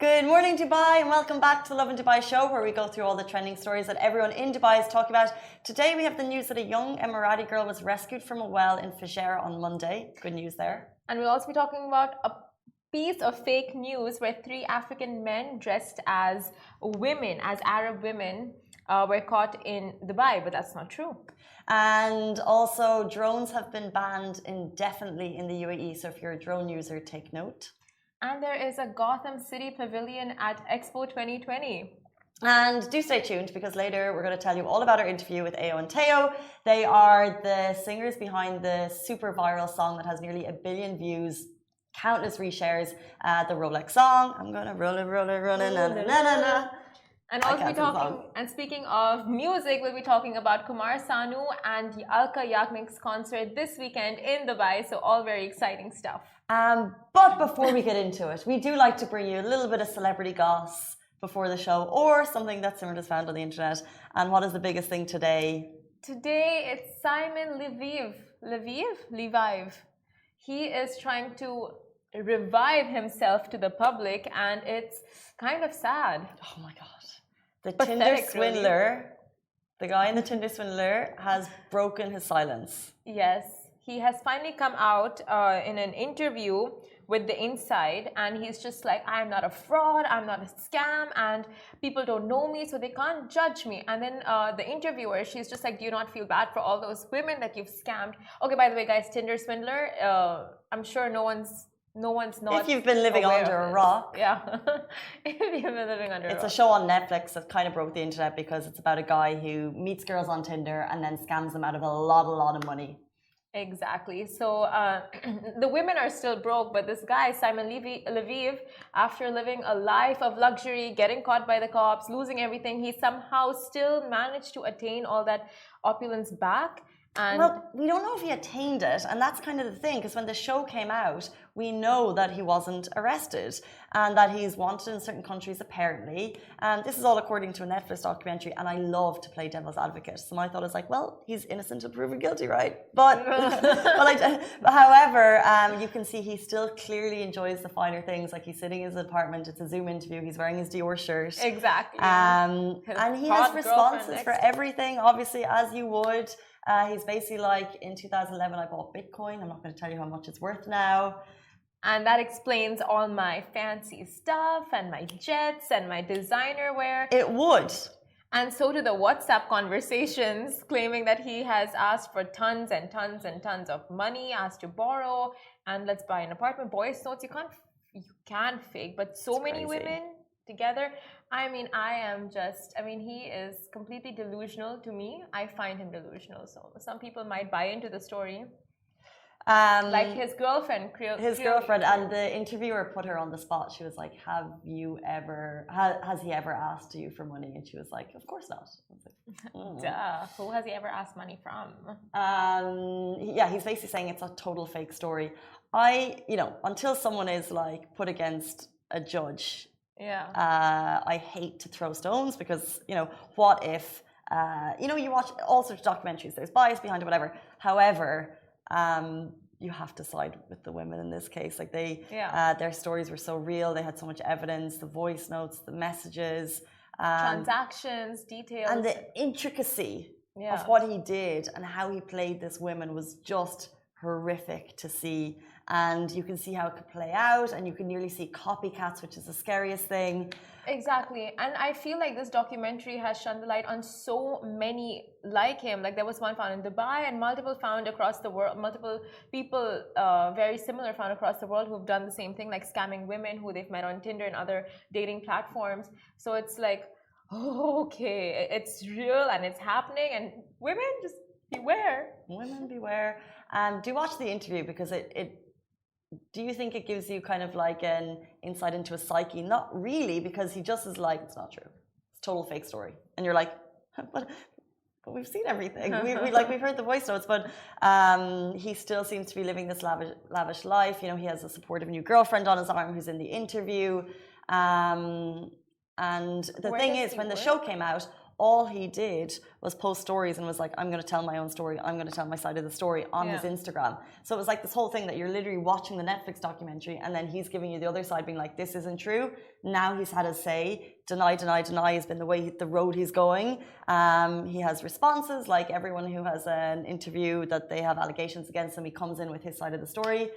Good morning, Dubai, and welcome back to the Lovin Dubai show, where we go through all the trending stories that everyone in Dubai is talking about. Today, we have the news that a young Emirati girl was rescued from a well in Fujairah on Monday. Good news there. And we'll also be talking about a piece of fake news where 3 African men dressed as women, as Arab women, were caught in Dubai, but that's not true. And also, drones have been banned indefinitely in the UAE, so if you're a drone user, take note. And there is a Gotham City Pavilion at Expo 2020. And do stay tuned, because later we're going to tell you all about our interview with Ayo and Teo. They are the singers behind the super viral song that has nearly 1 billion views, countless reshares, the Rolex song. I'm going to roll it, na na na na na. And also speaking of music, we'll be talking about Kumar, Sanu and the Alka Yagnik's concert this weekend in Dubai. So all very exciting stuff. But before we get into it, we do like to bring you a little bit of celebrity goss before the show, or something that Simran has found on the internet. And what is the biggest thing today? Today it's Simon Leviv. He is trying to revive himself to the public, and it's kind of sad. Oh my God. The Tinder swindler, the guy in the Tinder swindler has broken his silence. Yes, he has finally come out in an interview with The Inside, and he's just like, I'm not a fraud, I'm not a scam, and people don't know me, so they can't judge me. And then the interviewer, she's just like, do you not feel bad for all those women that you've scammed? Okay, by the way, guys, Tinder swindler, I'm sure no one's not. If you've been living under a rock. Yeah. If you've been living under a rock. It's a show on Netflix that kind of broke the internet, because it's about a guy who meets girls on Tinder and then scams them out of a lot of money. Exactly. So the women are still broke, but this guy, Simon Leviv, after living a life of luxury, getting caught by the cops, losing everything, he somehow still managed to attain all that opulence back. And well, we don't know if he attained it, and that's kind of the thing, because when the show came out, we know that he wasn't arrested and that he's wanted in certain countries, apparently. And this is all according to a Netflix documentary, and I love to play devil's advocate. So my thought is like, well, he's innocent until proven guilty, right? But, however, you can see he still clearly enjoys the finer things. Like, he's sitting in his apartment, it's a Zoom interview, he's wearing his Dior shirt. Exactly. And he has responses for everything, obviously, as you would. He's basically like, in 2011, I bought Bitcoin. I'm not going to tell you how much it's worth now. And that explains all my fancy stuff and my jets and my designer wear. It would. And so do the WhatsApp conversations claiming that he has asked for tons and tons and tons of money, asked to borrow, and let's buy an apartment. Voice notes, you can't fake, but so it's many crazy. women together. I mean, he is completely delusional to me. I find him delusional. So some people might buy into the story. Like his girlfriend. Girlfriend, and the interviewer put her on the spot. She was like, has he ever asked you for money? And she was like, of course not. I was like, Duh. Who has he ever asked money from? Yeah, he's basically saying it's a total fake story. Until someone is like put against a judge, I hate to throw stones, because, what if, you watch all sorts of documentaries, there's bias behind it, whatever. However, you have to side with the women in this case. Like their stories were so real. They had so much evidence, the voice notes, the messages, transactions, details, and the intricacy of what he did and how he played this woman was just horrific to see. And you can see how it could play out, and you can nearly see copycats, which is the scariest thing. Exactly. And I feel like this documentary has shone the light on so many like him. Like, there was one found in Dubai, and multiple found across the world, multiple people very similar found across the world who've done the same thing, like scamming women who they've met on Tinder and other dating platforms. So it's like, okay, it's real and it's happening, and women, just beware. Women beware. Do watch the interview, because do you think it gives you kind of like an insight into a psyche? Not really, because he just is like, it's not true. It's a total fake story. And you're like, but we've seen everything. We've heard the voice notes, but he still seems to be living this lavish life. He has a supportive new girlfriend on his arm who's in the interview. And the thing is, when the show came out, all he did was post stories and was like, I'm going to tell my own story. I'm going to tell my side of the story on his Instagram. So it was like this whole thing that you're literally watching the Netflix documentary and then he's giving you the other side being like, this isn't true. Now he's had his say. Deny has been the road he's going. He has responses like everyone who has an interview that they have allegations against him. He comes in with his side of the story.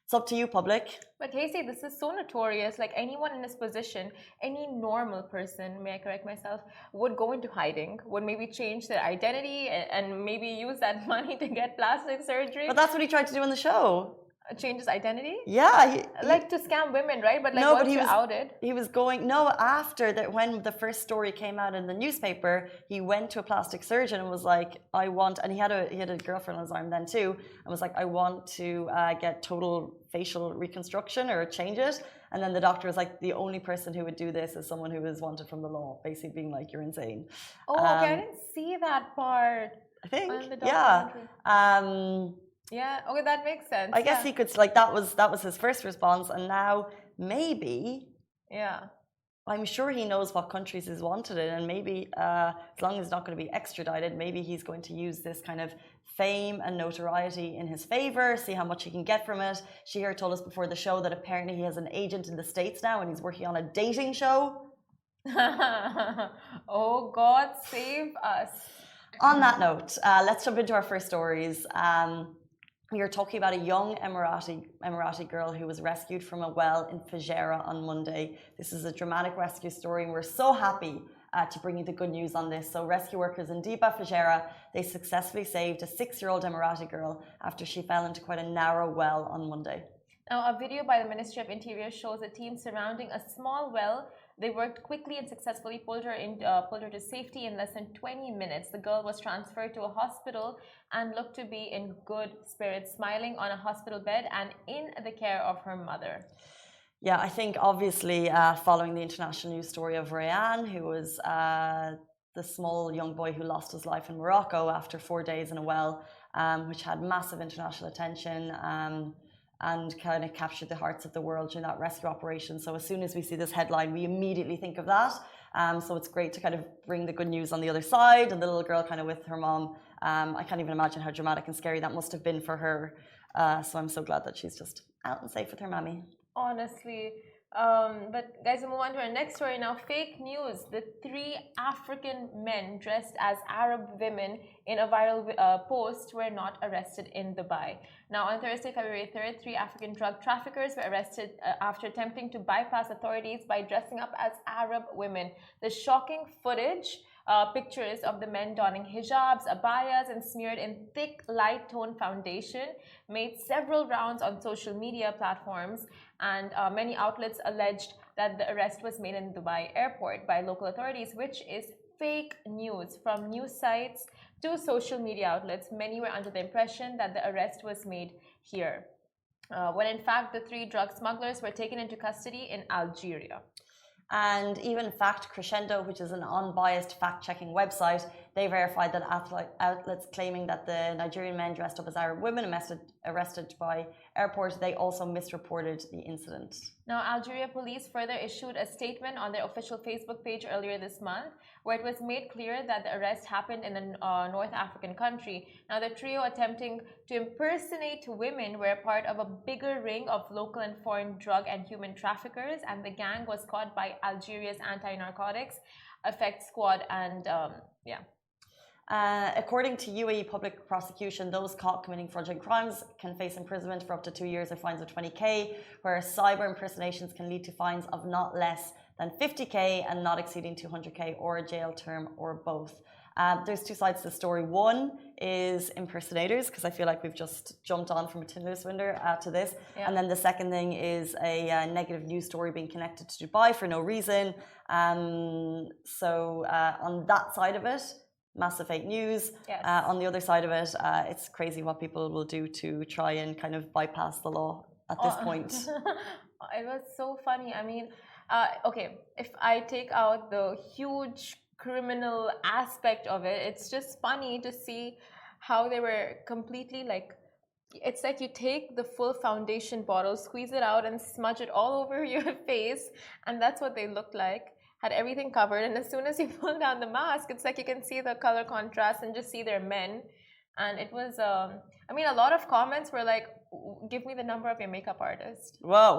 It's up to you, public. But Casey, this is so notorious. Like anyone in this position, any normal person, may I correct myself, would go into hiding, would maybe change their identity and maybe use that money to get plastic surgery. But that's what he tried to do on the show. Change his identity? Yeah. Like to scam women, right? But like no, once but you're outed. He was going, no, after that, when the first story came out in the newspaper, he went to a plastic surgeon and was like, I want, and he had a girlfriend on his arm then too, and was like, I want to get total facial reconstruction or change it. And then the doctor was like, the only person who would do this is someone who is wanted from the law, basically being like, you're insane. Oh, okay, I didn't see that part. I think, yeah, okay, that makes sense. I guess he could, like, that was his first response, and now maybe, I'm sure he knows what countries he's wanted in, and maybe as long as he's not going to be extradited, maybe he's going to use this kind of fame and notoriety in his favor, see how much he can get from it. Shihir told us before the show that apparently he has an agent in the States now, and he's working on a dating show. Oh, God save us. On that note, let's jump into our first stories. We are talking about a young Emirati girl who was rescued from a well in Fujairah on Monday. This is a dramatic rescue story, and we're so happy to bring you the good news on this. So rescue workers in Fujairah, they successfully saved a 6-year-old Emirati girl after she fell into quite a narrow well on Monday. Now, a video by the Ministry of Interior shows a team surrounding a small well. They worked quickly and successfully pulled her to safety in less than 20 minutes. The girl was transferred to a hospital and looked to be in good spirits, smiling on a hospital bed and in the care of her mother. Yeah, I think obviously following the international news story of Rayan, who was the small young boy who lost his life in Morocco after 4 days in a well, which had massive international attention. And kind of captured the hearts of the world during that rescue operation. So as soon as we see this headline, we immediately think of that. So it's great to kind of bring the good news on the other side, and the little girl kind of with her mom. I can't even imagine how dramatic and scary that must have been for her. So I'm so glad that she's just out and safe with her mommy. Honestly. But guys, we'll move on to our next story now. Fake news. The 3 African men dressed as Arab women in a viral post were not arrested in Dubai. Now, on Thursday, February 3rd, 3 African drug traffickers were arrested after attempting to bypass authorities by dressing up as Arab women. The shocking footage, pictures of the men donning hijabs, abayas, and smeared in thick, light-tone foundation, made several rounds on social media platforms, and many outlets alleged that the arrest was made in Dubai airport by local authorities, which is fake news. From news sites to social media outlets, many were under the impression that the arrest was made here, when in fact the 3 drug smugglers were taken into custody in Algeria. And even Fact Crescendo, which is an unbiased fact-checking website, they verified that outlets claiming that the Nigerian men dressed up as Arab women arrested by airport, they also misreported the incident. Now, Algeria police further issued a statement on their official Facebook page earlier this month, where it was made clear that the arrest happened in the North African country. Now, the trio attempting to impersonate women were part of a bigger ring of local and foreign drug and human traffickers, and the gang was caught by Algeria's anti-narcotics effect squad, and according to UAE public prosecution, those caught committing fraudulent crimes can face imprisonment for up to 2 years or fines of 20k, whereas cyber impersonations can lead to fines of not less than 50k and not exceeding 200k, or a jail term, or both. There's 2 sides to the story. One is impersonators, because I feel like we've just jumped on from a Tinder swindler to this. And then the second thing is a negative news story being connected to Dubai for no reason. So on that side of it, massive fake news. On the other side of it, it's crazy what people will do to try and kind of bypass the law at this point. It was so funny. I mean, okay, if I take out the huge criminal aspect of it, it's just funny to see how they were completely like, it's like you take the full foundation bottle, squeeze it out and smudge it all over your face, and that's what they looked like. had everything covered, and as soon as you pull down the mask, it's like you can see the color contrast and just see their men. And it was, I mean, a lot of comments were like, "Give me the number of your makeup artist." Whoa!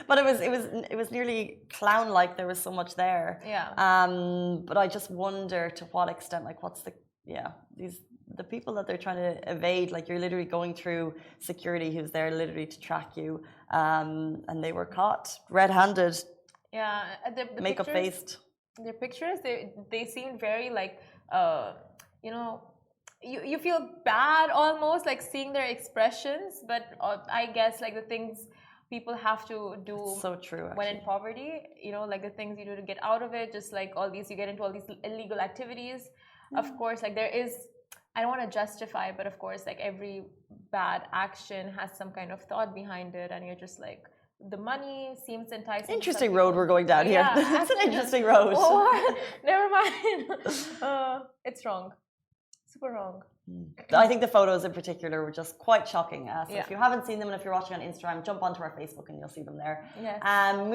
But it was nearly clown-like. There was so much there. Yeah. But I just wonder to what extent, like, what's the people that they're trying to evade, like you're literally going through security who's there literally to track you, and they were caught red-handed. Yeah, the makeup pictures, faced. Their pictures, they seemed very like, you know, you feel bad almost like seeing their expressions, but I guess like the things people have to do so true, when in poverty, you know, like the things you do to get out of it, just like all these, you get into all these illegal activities. Of course, like there is, I don't want to justify, but of course, like every bad action has some kind of thought behind it, and you're just like, the money seems enticing. Interesting road we're going down here. It's an interesting road. Oh, never mind. It's wrong. Super wrong. I think the photos in particular were just quite shocking. So if you haven't seen them, and if you're watching on Instagram, jump onto our Facebook and you'll see them there. Yes.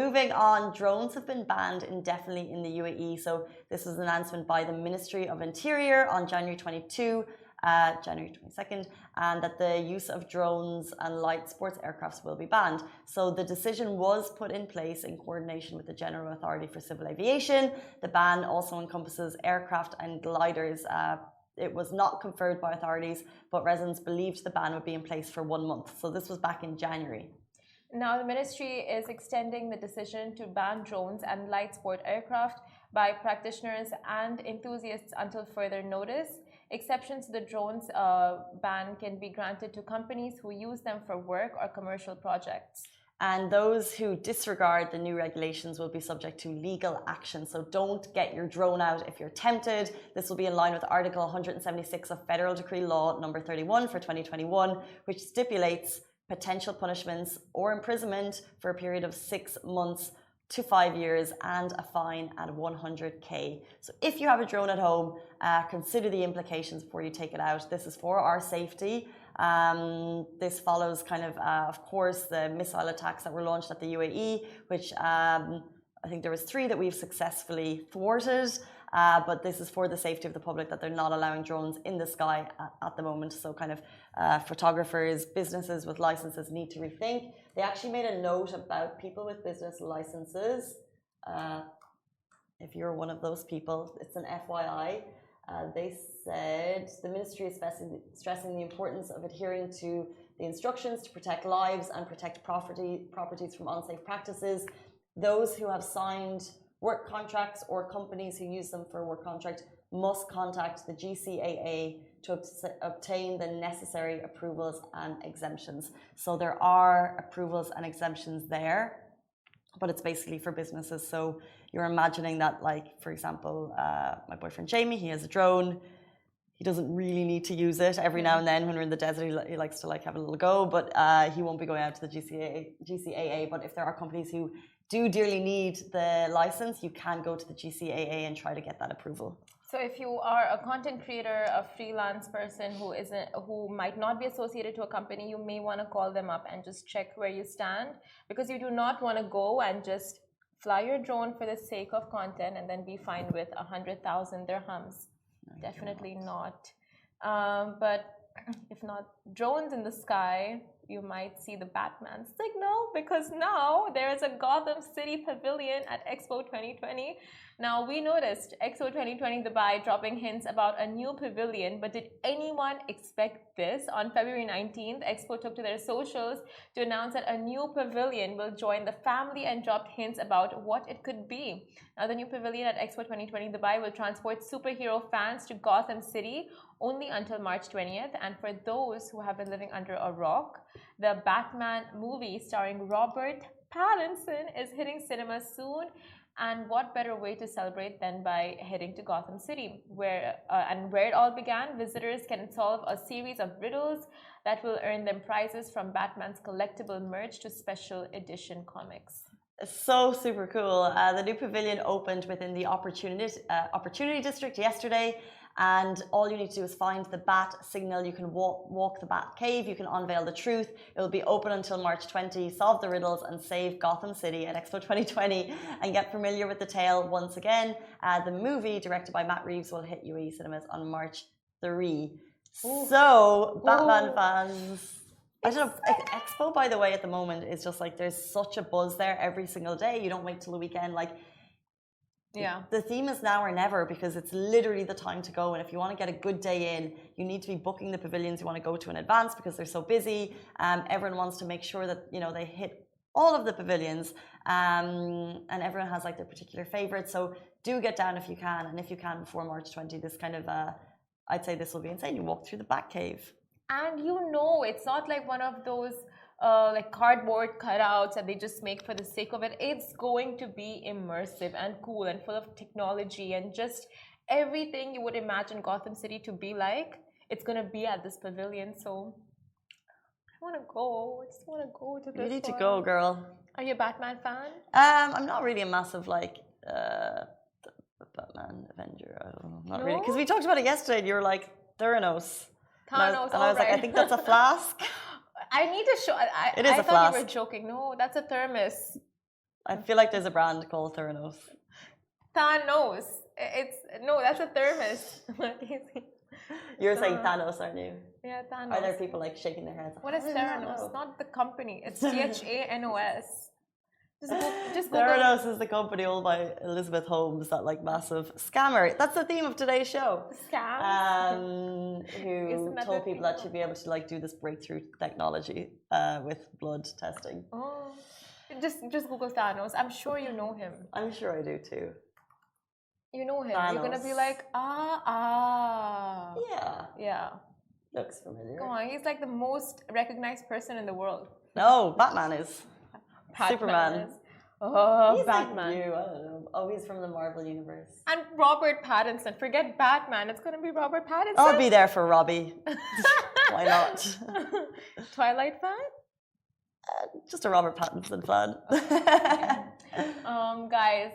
Moving on, drones have been banned indefinitely in the UAE. So this was an announcement by the Ministry of Interior on January 22nd, and that the use of drones and light sports aircrafts will be banned. So the decision was put in place in coordination with the General Authority for Civil Aviation. The ban also encompasses aircraft and gliders. It was not conferred by authorities, but residents believed the ban would be in place for 1 month. So this was back in January. Now the ministry is extending the decision to ban drones and light sport aircraft by practitioners and enthusiasts until further notice. Exceptions to the drones ban can be granted to companies who use them for work or commercial projects. And those who disregard the new regulations will be subject to legal action. So don't get your drone out if you're tempted. This will be in line with Article 176 of Federal Decree Law number 31 for 2021, which stipulates potential punishments or imprisonment for a period of 6 months to 5 years and a fine at 100k. So if you have a drone at home, consider the implications before you take it out. This is for our safety. This follows of course, the missile attacks that were launched at the UAE, which I think there was 3 that we've successfully thwarted. But this is for the safety of the public, that they're not allowing drones in the sky at the moment. So photographers, businesses with licenses need to rethink. They actually made a note about people with business licenses. If you're one of those people, it's an FYI. They said the ministry is stressing the importance of adhering to the instructions to protect lives and protect properties from unsafe practices. Those who have signed work contracts or companies who use them for a work contract must contact the GCAA to obtain the necessary approvals and exemptions. So there are approvals and exemptions there, but it's basically for businesses. So you're imagining that, like, for example, my boyfriend Jamie, he has a drone. He doesn't really need to use it. Every now and then when we're in the desert, he likes to have a little go, but he won't be going out to the GCAA. But if there are companies who do dearly need the license, you can go to the GCAA and try to get that approval. So if you are a content creator, a freelance person who might not be associated to a company, you may want to call them up and just check where you stand, because you do not want to go and just fly your drone for the sake of content and then be fined with 100,000 dirhams. Definitely not. But if not drones in the sky, you might see the Batman signal, because now there is a Gotham City Pavilion at Expo 2020. Now, we noticed Expo 2020 Dubai dropping hints about a new pavilion, but did anyone expect this? On February 19th, Expo took to their socials to announce that a new pavilion will join the family and dropped hints about what it could be. Now, the new pavilion at Expo 2020 Dubai will transport superhero fans to Gotham City only until March 20th. And for those who have been living under a rock, the Batman movie starring Robert Pattinson is hitting cinemas soon. And what better way to celebrate than by heading to Gotham City, where it all began. Visitors can solve a series of riddles that will earn them prizes, from Batman's collectible merch to special edition comics. So super cool. The new pavilion opened within the Opportunity District yesterday, and all you need to do is find the bat signal. You can walk the bat cave. You can unveil the truth. It will be open until March 20. Solve the riddles and save Gotham City at Expo 2020 and get familiar with the tale once again. The movie, directed by Matt Reeves, will hit UAE cinemas on March 3. Ooh. So, Batman fans. I don't know, Expo, by the way, at the moment is just like there's such a buzz there every single day. You don't wait till the weekend. Like, yeah, the theme is now or never, because it's literally the time to go. And if you want to get a good day in, you need to be booking the pavilions you want to go to in advance because they're so busy. Everyone wants to make sure that, you know, they hit all of the pavilions, and everyone has like their particular favorite. So do get down if you can, and if you can before March 20, this kind of, I'd say this will be insane. You walk through the Batcave. And you know, it's not like one of those like cardboard cutouts that they just make for the sake of it. It's going to be immersive and cool and full of technology and just everything you would imagine Gotham City to be like. It's going to be at this pavilion. So I want to go. I just want to go to this. You need to go, girl. Are you a Batman fan? I'm not really a massive like Batman Avenger. I don't know. Not really. Because we talked about it yesterday and you were like, Theranos. Thanos, and I was like, I think that's a flask. I need to show. I thought you were joking. No, that's a thermos. I feel like there's a brand called Theranos. Thanos. That's a thermos. You're saying Thanos, aren't you? Yeah, Thanos. Are there people like shaking their heads? What is Theranos? Not the company. It's Thanos. Just Theranos is the company owned by Elizabeth Holmes, that like massive scammer. That's the theme of today's show. Scam. Who told people that she'd be able to like do this breakthrough technology with blood testing. Oh, just Google Thanos. I'm sure you know him. I'm sure I do too. You know him. Thanos. You're gonna be like, yeah. Looks familiar. Go on. He's like the most recognized person in the world. No, Batman is. Superman. He's Batman. Like new, I don't know. Oh, he's from the Marvel universe. And Robert Pattinson. Forget Batman. It's going to be Robert Pattinson. I'll be there for Robbie. Why not? Twilight fan? Just a Robert Pattinson fan. Guys,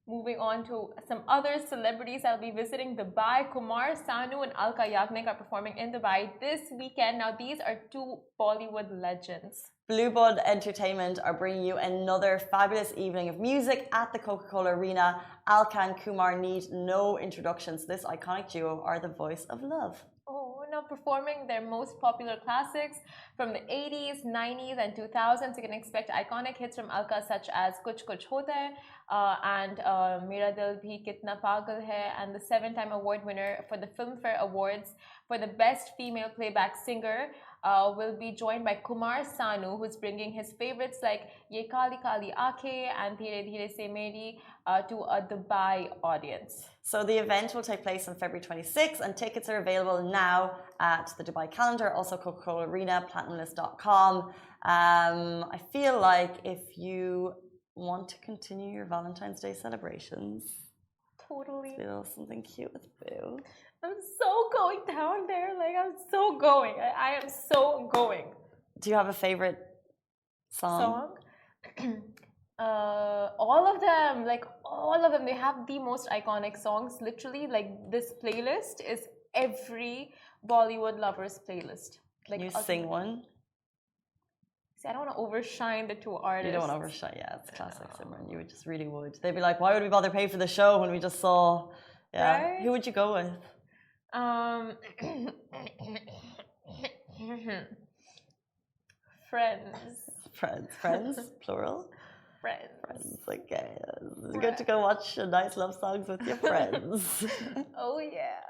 moving on to some other celebrities that will be visiting Dubai. Kumar, Sanu, and Alka Yagnik are performing in Dubai this weekend. Now, these are two Bollywood legends. Bluebud Entertainment are bringing you another fabulous evening of music at the Coca-Cola Arena. Alka and Kumar need no introductions. This iconic duo are the voice of love. Oh, now performing their most popular classics from the 80s, 90s, and 2000s. You can expect iconic hits from Alka such as Kuch Kuch Hota Hai and Mera Dil Bhi Kitna Pagal Hai, and the 7-time award winner for the Filmfare Awards for the Best Female Playback Singer. Will be joined by Kumar Sanu, who's bringing his favorites like Ye Kali Kali Aake and Dheere Dheere Se Meri to a Dubai audience. So the event will take place on February 26th, and tickets are available now at the Dubai calendar, also Coca-Cola Arena, platinumlist.com. I feel like if you want to continue your Valentine's Day celebrations, totally feel something cute with Boo. I'm so going down there. Like, I'm so going. I am so going. Do you have a favorite song? All of them. Like, all of them. They have the most iconic songs. Literally, like, this playlist is every Bollywood lover's playlist. Like, can you sing one? See, I don't want to overshine the two artists. You don't want to overshine. Yeah, it's classic, Simran. You just really would. They'd be like, why would we bother pay for the show when we just saw... Yeah. Right? Who would you go with? Friends, plural. Friends. Okay, it's good to go watch nice love songs with your friends. Oh yeah.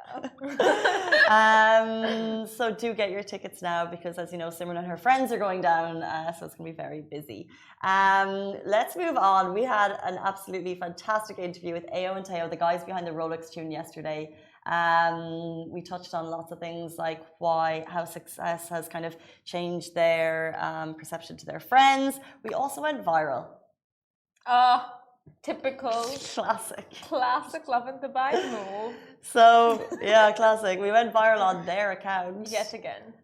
So do get your tickets now, because as you know, Simran and her friends are going down, so it's going to be very busy. Let's move on. We had an absolutely fantastic interview with Ayo and Teo, the guys behind the Rolex tune yesterday. We touched on lots of things like how success has kind of changed their perception to their friends. We also went viral. Typical. Classic Lovin Dubai move. So, yeah, classic. We went viral on their account. Yet again.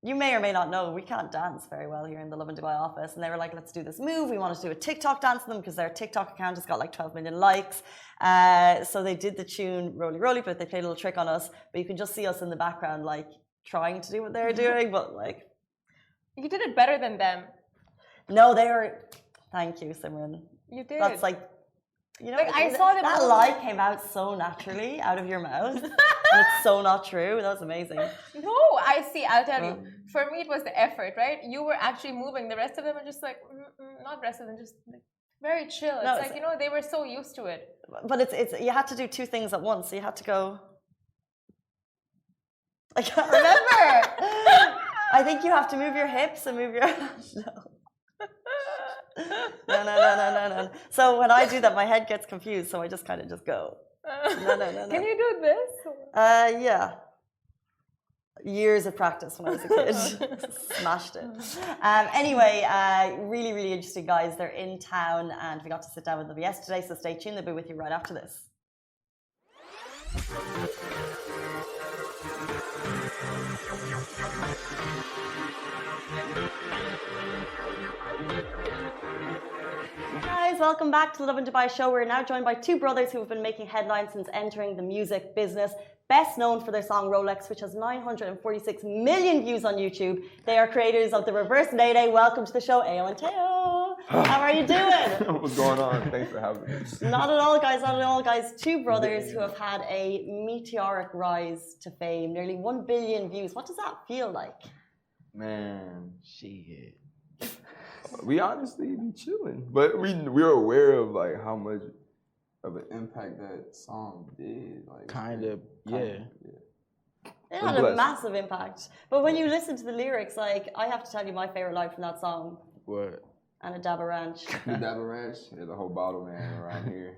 you may or may not know, we can't dance very well here in the Lovin Dubai office. And they were like, let's do this move. We wanted to do a TikTok dance with them because their TikTok account has got like 12 million likes. So they did the tune Roly Roly, but they played a little trick on us. But you can just see us in the background, like trying to do what they're doing, but like. You did it better than them. No, they were. Thank you, Simran. You did. That's like, you know, like, I saw them. That lie came out so naturally out of your mouth. And it's so not true. That was amazing. No, I see. I'll tell you. For me, it was the effort, right? You were actually moving. The rest of them were just like, not rest of them, just like very chill. It's like, you know, they were so used to it. But it's you had to do two things at once. So you had to go. I can't remember. I think you have to move your hips and move your. No. So when I do that, my head gets confused. So I just kind of just go. No. Can you do this? Yeah. Years of practice when I was a kid. Smashed it. Anyway, really, really interesting guys. They're in town and we got to sit down with them yesterday. So stay tuned. They'll be with you right after this. Guys, welcome back to the Lovin Dubai show. We're now joined by two brothers who have been making headlines since entering the music business. Best known for their song Rolex, which has 946 million views on YouTube. They are creators of the Reverse Day. Welcome to the show, Ayo and Teo. How are you doing? What's going on? Thanks for having me. Not at all, guys. Not at all, guys. Two brothers who have had a meteoric rise to fame. Nearly 1 billion views. What does that feel like? Man, shit. We honestly be chilling, but we're aware of like how much of an impact that song did. Like kind of, yeah. It had a massive impact. But when you listen to the lyrics, like I have to tell you my favorite line from that song. What? And a dab of ranch. The dab of ranch? There's a whole bottle, man, around here.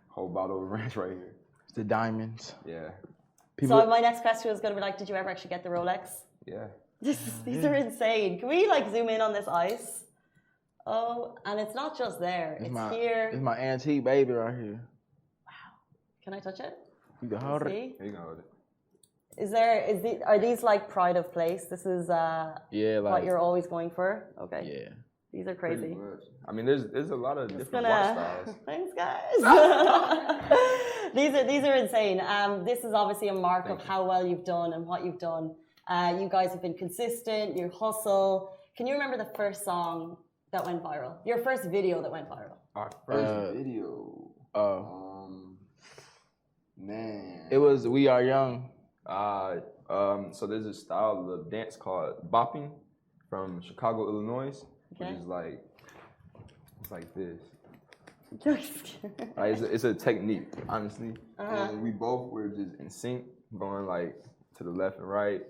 Whole bottle of ranch right here. It's the diamonds. Yeah. So my next question was going to be like, did you ever actually get the Rolex? Yeah. These are insane. Can we like zoom in on this ice? Oh, and it's not just there. It's here. It's my antique baby right here. Wow. Can I touch it? You can hold it. You can hold it. Are these like pride of place? This is what you're always going for? Okay. Yeah. These are crazy. I mean, there's a lot of different watch styles. Thanks, guys. These are insane. This is obviously a mark of how well you've done and what you've done. You guys have been consistent. You hustle. Can you remember the first song that went viral? Your first video that went viral? Our first video. Man. It was We Are Young. So there's a style of dance called bopping from Chicago, Illinois, which is like, it's like this. It's a technique, honestly. And we both were just in sync, going like to the left and right,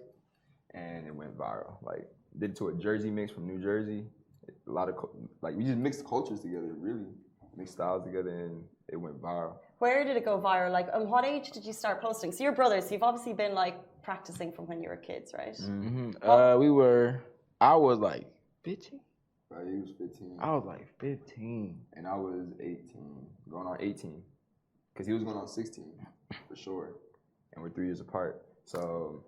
and it went viral. Like, did it to a Jersey mix from New Jersey. A lot of, like, we just mixed cultures together, really. Mixed styles together, and it went viral. Where did it go viral? Like, what age did you start posting? So you're brothers, so you've obviously been like practicing from when you were kids, right? Mm-hmm. I was like 15. Right, he was 15. I was like 15. And I was 18, going on 18. Because he was going on 16, for sure. And we're 3 years apart. So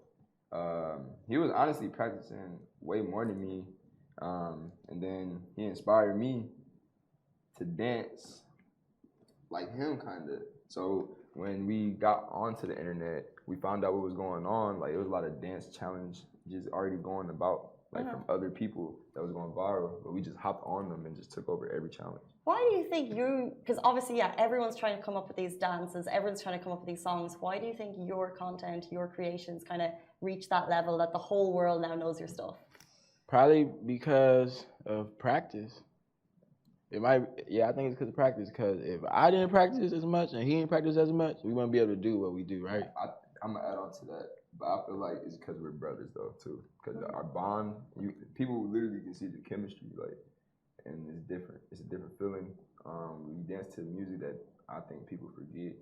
he was honestly practicing way more than me. And then he inspired me to dance like him, kind of. So when we got onto the internet, we found out what was going on. Like, it was a lot of dance challenge just already going about, like from other people that was going viral. But we just hopped on them and just took over every challenge. Why do you think because obviously, everyone's trying to come up with these dances, everyone's trying to come up with these songs. Why do you think your content, your creations kind of reach that level that the whole world now knows your stuff? Probably because of practice. I think it's because of practice. Because if I didn't practice as much and he didn't practice as much, we wouldn't be able to do what we do, right? I'm gonna add on to that, but I feel like it's because we're brothers though too. Because our bond, people literally can see the chemistry, like, and it's different. It's a different feeling. We dance to music that I think people forget,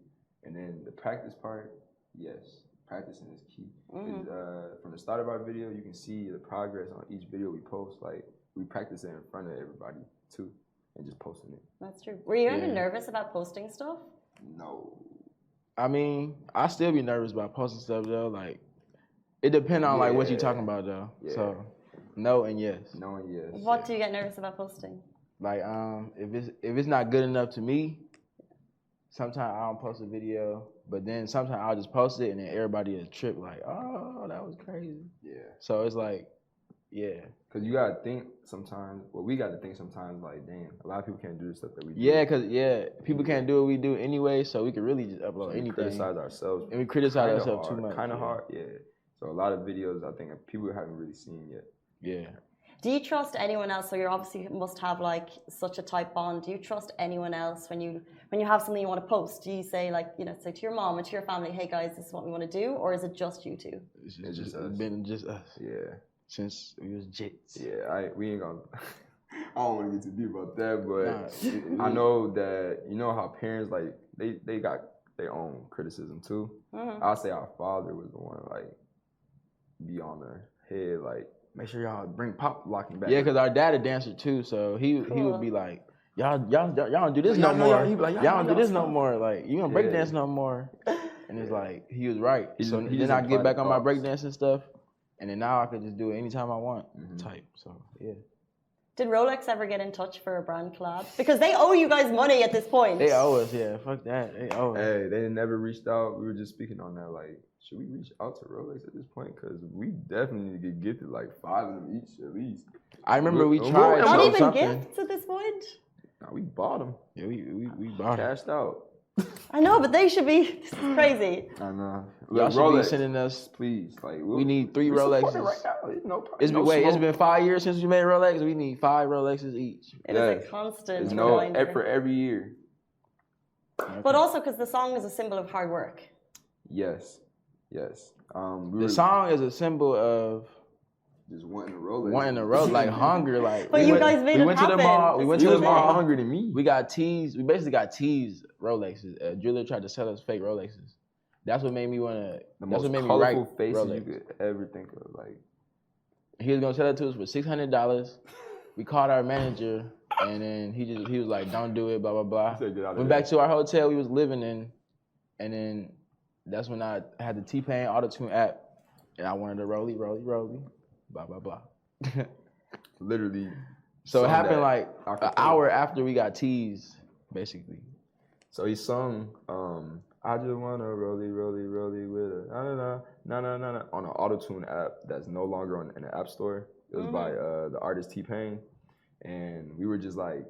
and then the practice part, yes. Practicing is key. From the start of our video, you can see the progress on each video we post. Like, we practice it in front of everybody too, and just posting it. That's true. Were you ever nervous about posting stuff? No. I mean, I still be nervous about posting stuff though. Like, it depends on like what you're talking about though. Yeah. So No and yes. No and yes. What do you get nervous about posting? Like if it's not good enough to me, sometimes I don't post a video, but then sometimes I'll just post it and then everybody will trip like, oh, that was crazy. Yeah. So it's like, yeah. Cause you gotta think sometimes. Well, we gotta think sometimes. Like, damn, a lot of people can't do the stuff that we do. Yeah, cause people can't do what we do anyway, so we can really just upload anything. We criticize ourselves. And we criticize ourselves too much. Kind of hard, yeah. So a lot of videos, I think people haven't really seen yet. Yeah. Do you trust anyone else? So you obviously must have like such a tight bond. Do you trust anyone else when you have something you want to post? Do you say like, say to your mom and to your family, hey guys, this is what we want to do, or is it just you two? It's just us. Been just us. Yeah. Since we was jits. Yeah, we ain't gonna. I don't want to get too deep about that, but I know that how parents like they got their own criticism too. Mm-hmm. I'll say our father was the one like be on their head like make sure y'all bring pop locking back. Yeah, because our dad a dancer too, so he would be like, y'all don't do this no more. Y'all don't do this no more. Like you don't break dance no more. And it's like he was right. So then I get back on my break dance and stuff. And then now I can just do it anytime I want, type. So, yeah. Did Rolex ever get in touch for a brand collab? Because they owe you guys money at this point. They owe us, yeah. Fuck that. They owe us. Hey, they never reached out. We were just speaking on that. Like, should we reach out to Rolex at this point? Because we definitely need to get gifted like 5 of them each at least. I remember we tried. Not even something. gifts at this point? Nah, we bought them. Yeah, we bought them. Cashed out. I know, but they should be. This is crazy. I know. Y'all should Rolex, be sending us. please. Like we need 3 Rolexes. Right now. It's been 5 years since we made Rolex. We need 5 Rolexes each. It is a constant It's reminder. for every year. But also because the song is a symbol of hard work. Yes. The song is a symbol of just wanting a Rolex. Wanting a Rolex, like hunger, like. But you guys made it went happen. To the mall. We went to the mall. More hungry than me. We got teased. We basically got teased Rolexes. A jeweler tried to sell us fake Rolexes. That's what made me want to. The That's most what made me colorful write faces Rolex. you could ever think of. Like he was gonna sell it to us for $600. We called our manager, and then he was like, "Don't do it." Blah blah blah. Said, "Get out of Went there." back to our hotel we was living in, and then that's when I had the T-Pain Auto-Tune app, and I wanted to rolly, blah blah blah. Literally. So it happened like an hour after we got teased, basically. So he sung, I just wanna rolly with a na on an auto-tune app that's no longer in the app store. It was by the artist T-Pain. And we were just like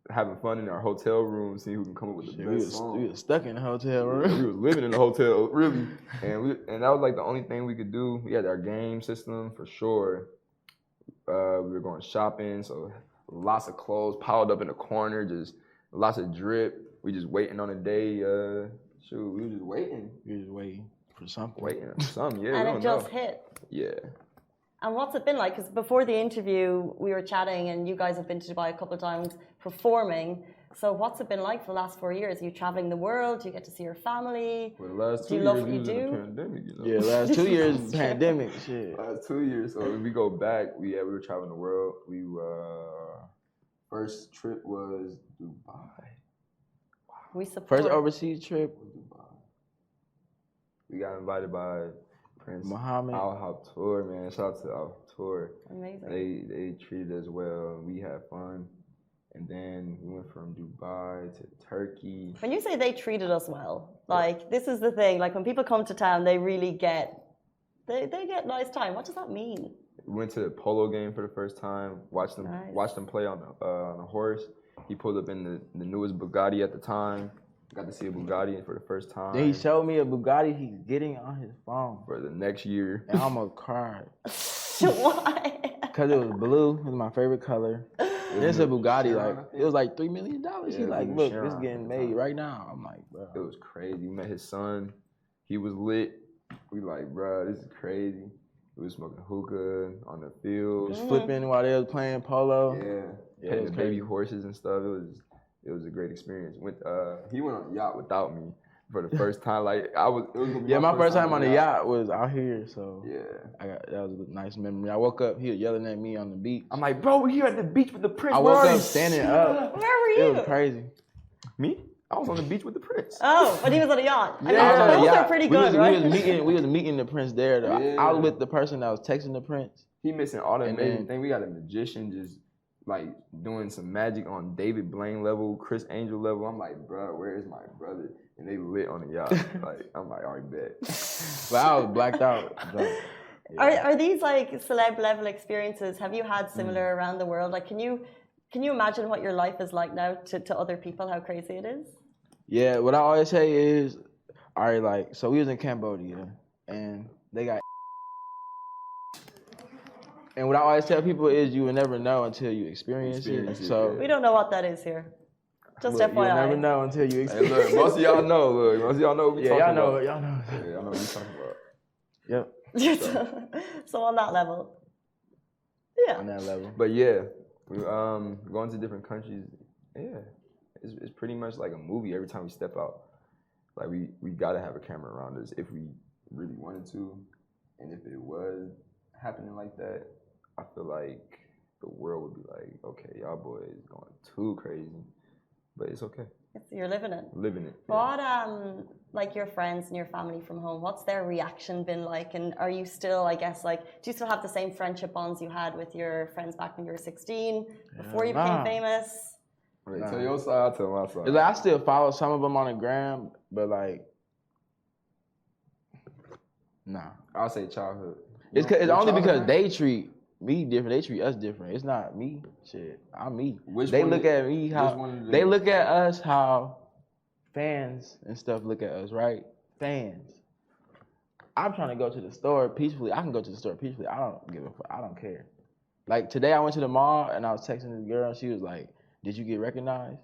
having fun in our hotel room, seeing who can come up with the best song. We were stuck in the hotel room. We were living in the hotel, really. And that was like the only thing we could do. We had our game system for sure. We were going shopping, so lots of clothes piled up in the corner, just lots of drip. We just waiting on a day. We were just waiting. We were just waiting for something. Yeah. And it just hit. Yeah. And what's it been like? Because before the interview, we were chatting, and you guys have been to Dubai a couple of times performing. So what's it been like for the last 4 years? Are you traveling the world? Do you get to see your family? For the last 2 do you years, love what we you was do? in the pandemic, you know. Yeah, last 2 years pandemic shit. Last 2 years. So if we go back, we were traveling the world. We first trip was Dubai. We support. First overseas trip. Dubai. We got invited by Prince Mohammed. Al Tour, man. Shout out to Al Tour. Amazing. They treated us well. We had fun. And then we went from Dubai to Turkey. When you say they treated us well, like this is the thing. Like when people come to town, they really get nice time. What does that mean? We went to the polo game for the first time. Watched them play on a horse. He pulled up in the newest Bugatti at the time. Got to see a Bugatti for the first time. Then he showed me a Bugatti he's getting on his phone. For the next year. And I almost cried. Why? Because it was blue. It was my favorite color. And it's a Bugatti. Like it was like $3 million. Yeah, He like, look, this getting made right now. I'm like, bro. It was crazy. We met his son. He was lit. We like, bro, this is crazy. We was smoking hookah on the field. Was flipping while they was playing polo. Yeah, petting the baby horses and stuff. It was a great experience. He went on a yacht without me for the first time. Like it was gonna be my first time on the yacht was out here. So yeah, that was a nice memory. I woke up, he was yelling at me on the beach. I'm like, bro, we're here at the beach with the prince. I woke up standing up. Where were you? It was crazy. Me? I was on the beach with the prince. Oh, but he was on a yacht. I mean, I was on the those yacht. are pretty good, right? We was meeting the prince there. I was with the person that was texting the prince. He missing all the amazing things. We got a magician just like doing some magic on David Blaine level, Chris Angel level. I'm like, bro, where is my brother? And they lit on the yacht. Like, I'm like, all right, bet. But I was blacked out. Yeah. Are these like celeb level experiences? Have you had similar around the world? Like, can you imagine what your life is like now to other people? How crazy it is? Yeah, what I always say is, all right, like, so we was in Cambodia and they got. And what I always tell people is, you will never know until you experience it. So we don't know what that is here. Just look, FYI. You'll never know until you experience it. Hey, look, most of y'all know. Look, most of y'all know what we talking about. Y'all know. Yeah, y'all know what we talking about. Yep. So on that level. Yeah. On that level. But yeah, we going to different countries. Yeah, it's pretty much like a movie every time we step out. Like we gotta have a camera around us if we really wanted to, and if it was happening like that, I feel like the world would be like, okay, y'all boys going too crazy, but it's okay. You're living it. Living it. What like your friends and your family from home, what's their reaction been like? And are you still, I guess, like, do you still have the same friendship bonds you had with your friends back when you were 16 before you became famous? Wait, tell your side, tell my side. It's like I still follow some of them on the gram, but like, nah. I'll say childhood. It's only because they treat me different. They treat us different. It's not me. Shit, I'm me. They look at me how they look at us how fans and stuff look at us, right? Fans. I'm trying to go to the store peacefully. I can go to the store peacefully. I don't give a fuck. I don't care. Like today, I went to the mall and I was texting this girl and she was like, "Did you get recognized?"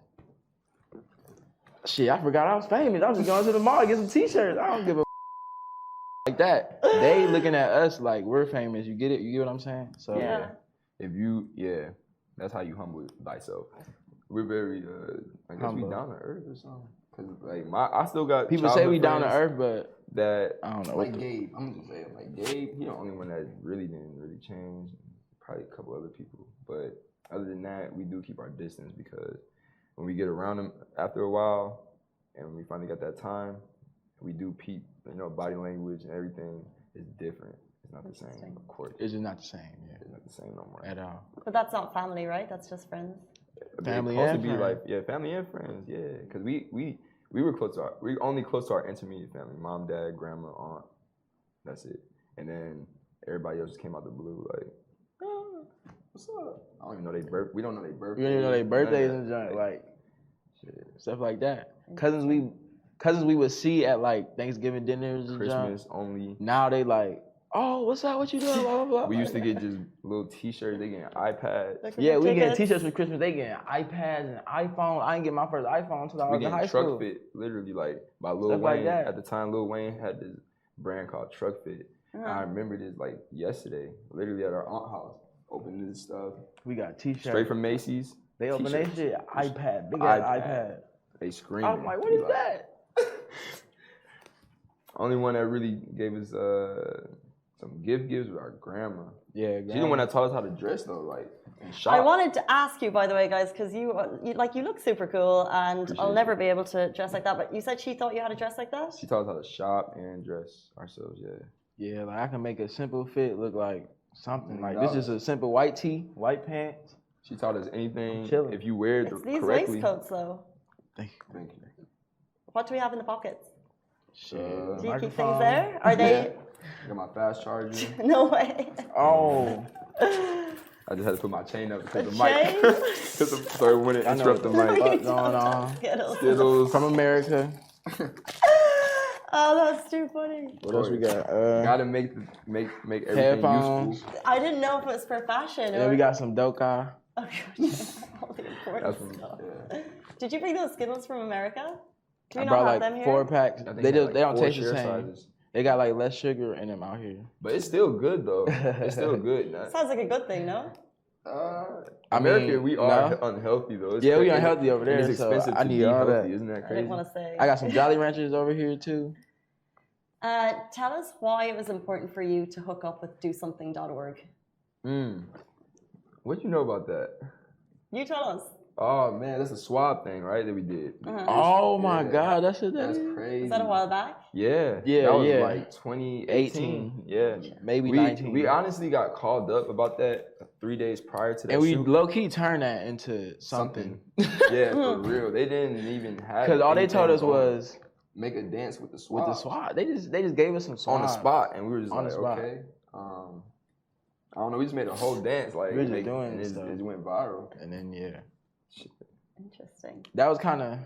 Shit, I forgot I was famous. I was just going to the mall to get some t-shirts. I don't give a like that. They looking at us like we're famous. You get it? You get what I'm saying? So yeah. If you that's how you humble thyself. We're very I guess humble. We down to earth or something. Cause like I still got people say we down to earth, but that I don't know. Like Gabe, I'm just saying like Gabe, he the only one that didn't change. Probably a couple other people, but other than that, we do keep our distance because when we get around them after a while, and we finally got that time, we do peep. Body language and everything is different. It's not the same, of course. It's just not the same. Yeah, it's not the same no more at all. But that's not family, right? That's just friends. Family and friends. Family and friends. Yeah, because we were close to we only close to our intermediate family: mom, dad, grandma, aunt. That's it. And then everybody else just came out the blue, like, oh, what's up? I don't even know their birth. We don't know their birthdays. We don't even know their birthdays and junk, like shit, stuff like that. Cousins we would see at like Thanksgiving dinners and Christmas only. Now they like, oh, what's up? What you doing? Blah, blah, blah. We used to get just little T-shirts. They getting iPads. Yeah, we getting T-shirts for Christmas. They getting iPads and iPhone. I didn't get my first iPhone until I was in high school. Truck Fit, literally like by Lil Wayne. Like at the time, Lil Wayne had this brand called Truck Fit. I remember this like yesterday, literally at our aunt's house. Opening this stuff. We got T-shirts straight from Macy's. They open that shit. iPad, big ass iPad. They scream. I'm like, what is that? Only one that really gave us some gives was our grandma. Yeah, she's the one that taught us how to dress though, like. I wanted to ask you, by the way, guys, because you look super cool, and appreciate I'll never be able to dress like that. But you said she taught you how to dress like that. She taught us how to shop and dress ourselves. Yeah. Yeah, like I can make a simple fit look like something like this is a simple white tee, white pants. She taught us anything. If you wear it correctly. These waistcoats, though. Thank you. What do we have in the pockets? Shit. Do you keep things there? Are they? I got my fast charger. No way. Oh. I just had to put my chain up because of the mic. So it wouldn't interrupt the mic. What's going on? Skittles from America. Oh, that's too funny. What else we got? Gotta make everything headphones. useful. I didn't know if it was for fashion. Yeah, we got some Doka. Oh, all the important stuff. Yeah. Did you bring those Skittles from America? Do you I brought have like them here? 4 packs. They don't taste the same. Sizes. They got like less sugar in them out here. But it's still good though. It's still good. Sounds like a good thing, no? America, we are unhealthy though. It's crazy. We unhealthy over there. It's expensive I need all that. Isn't that crazy? I didn't want to say. I got some Jolly Ranchers over here too. Tell us why it was important for you to hook up with DoSomething.org. What do you know about that? You tell us. Oh man, that's a swab thing, right? That we did. Oh my God, that's crazy. Was that a while back? Yeah, that was like 2018. Yeah, maybe 19. We honestly got called up about that 3 days prior to that. And we shoot. low key turned that into something. Yeah, for real. They didn't even have. Because all they told us was make a dance with the swab. With the swab, they just gave us some swab on the spot, and we were just on like, the spot. okay. I don't know. We just made a whole dance, like we were just doing and it went viral. And then Interesting. That was kind of.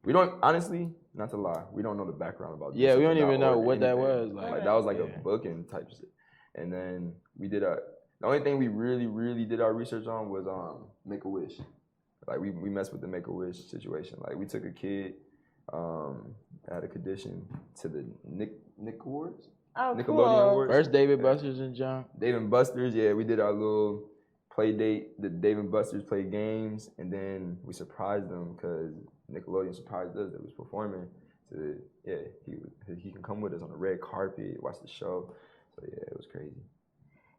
We don't honestly, not to lie, we don't know the background about. Yeah, we don't even know what anything. that was. Like that was like a booking type shit. And then we did the only thing we really did our research on was Make a Wish. Like we messed with the Make a Wish situation. Like we took a kid, had a condition to the Nick Awards. Oh, Nickelodeon cool. Awards. First David Buster's and John. Dave and Buster's, yeah, we did our little play date. The Dave and Buster's played games, and then we surprised them because Nickelodeon surprised us that was performing. So yeah, he can come with us on the red carpet, watch the show. So yeah, it was crazy.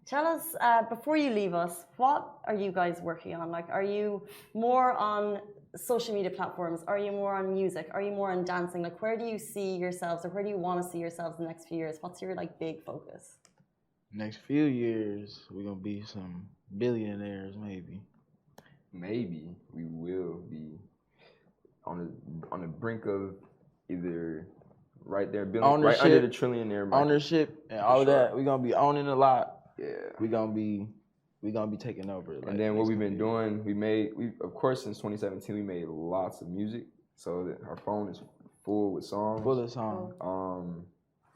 Tell us, before you leave us, what are you guys working on? Like, are you more on social media platforms? Are you more on music? Are you more on dancing? Like, where do you see yourselves, or where do you want to see yourselves in the next few years? What's your like big focus? Next few years, we're gonna be some billionaires, maybe. Maybe we will be on the brink of either right there, right under the trillionaire market. Ownership and all that. We're gonna be owning a lot. Yeah. We're gonna be taking over. And then what we've been doing, we of course since 2017 we made lots of music. So that our phone is full with songs. Full of songs.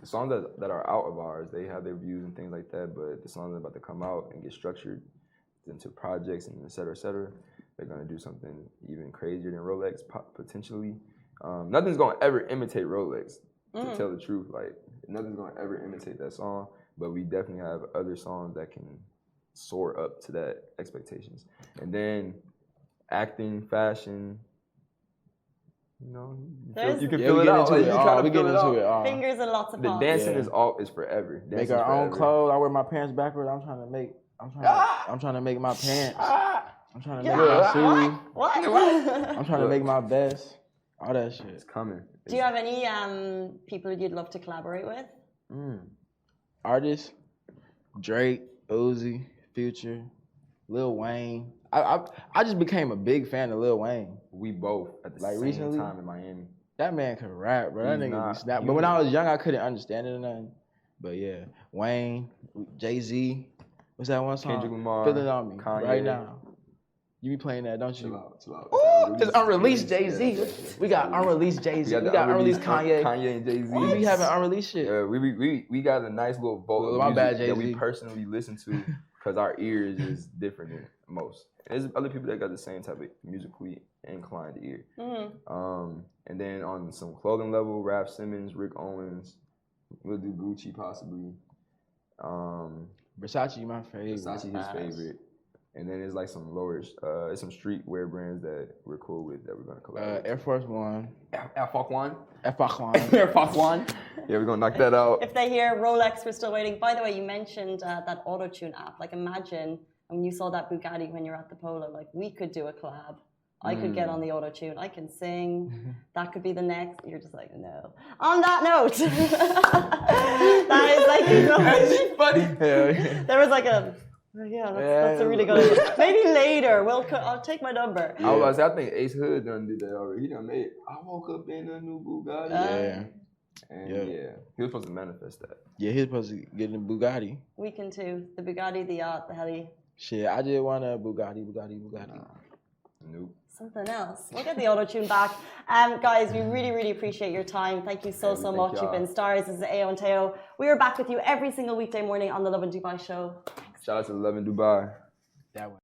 The songs that are out of ours, they have their views and things like that, but the songs that are about to come out and get structured into projects and et cetera, they're gonna do something even crazier than Rolex potentially. Nothing's gonna ever imitate Rolex, to tell the truth. Like nothing's gonna ever imitate that song, but we definitely have other songs that can soar up to that expectations. And then acting, fashion, you know, you can feel it out. We get into it. Fingers and lots of the pops. dancing is forever. Dancing make our own clothes. I wear my pants backwards. I'm trying to make my pants. I'm trying to make my shoes. What? I'm trying to make my vest. All that shit. It's coming. Do you have any people you'd love to collaborate with? Artists? Drake, Uzi, Future, Lil Wayne. I just became a big fan of Lil Wayne. We both at the same time in Miami. That man can rap, bro. That nigga be snap. But when I was young, I couldn't understand it or nothing. But yeah, Wayne, Jay-Z. What's that one song? Kendrick Lamar. Feel It On Me. Kanye. Right now. You be playing that, don't you? Chill out. Ooh, it's unreleased Jay-Z. We got unreleased Jay-Z. We got unreleased Kanye. Kanye and Jay-Z. We be having unreleased shit. Yeah, we got a nice little vault of music that we personally listen to because our ears is different than most. There's other people that got the same type of musically inclined ear. And then on some clothing level, Raf Simons, Rick Owens, we'll do Gucci possibly. Versace, my favorite. Versace, his favorite. And then there's like some it's some streetwear brands that we're cool with that we're gonna collaborate. Air Force One. Air Force One. Air Force One. Yeah, we're gonna knock that out. If they hear Rolex, we're still waiting. By the way, you mentioned that auto-tune app. Like imagine when you saw that Bugatti when you're at the polo, like we could do a collab. I could get on the auto-tune. I can sing. That could be the next. You're just like, no. On that note, that is like, you know, funny. There was like a, that's a really good idea. Maybe later, I'll take my number. I was about to say, I think Ace Hood done did that already. He done made, I woke up in a new Bugatti. And he was supposed to manifest that. Yeah, he was supposed to get in a Bugatti. We can too. The Bugatti, the yacht, the heli. Shit, I just want a Bugatti. Nope. Something else. We'll get the auto-tune back. Guys, we really appreciate your time. Thank you so much. You've been stars. This is Ayo and Teo. We are back with you every single weekday morning on the Lovin Dubai show. Shout out to Lovin Dubai. That way.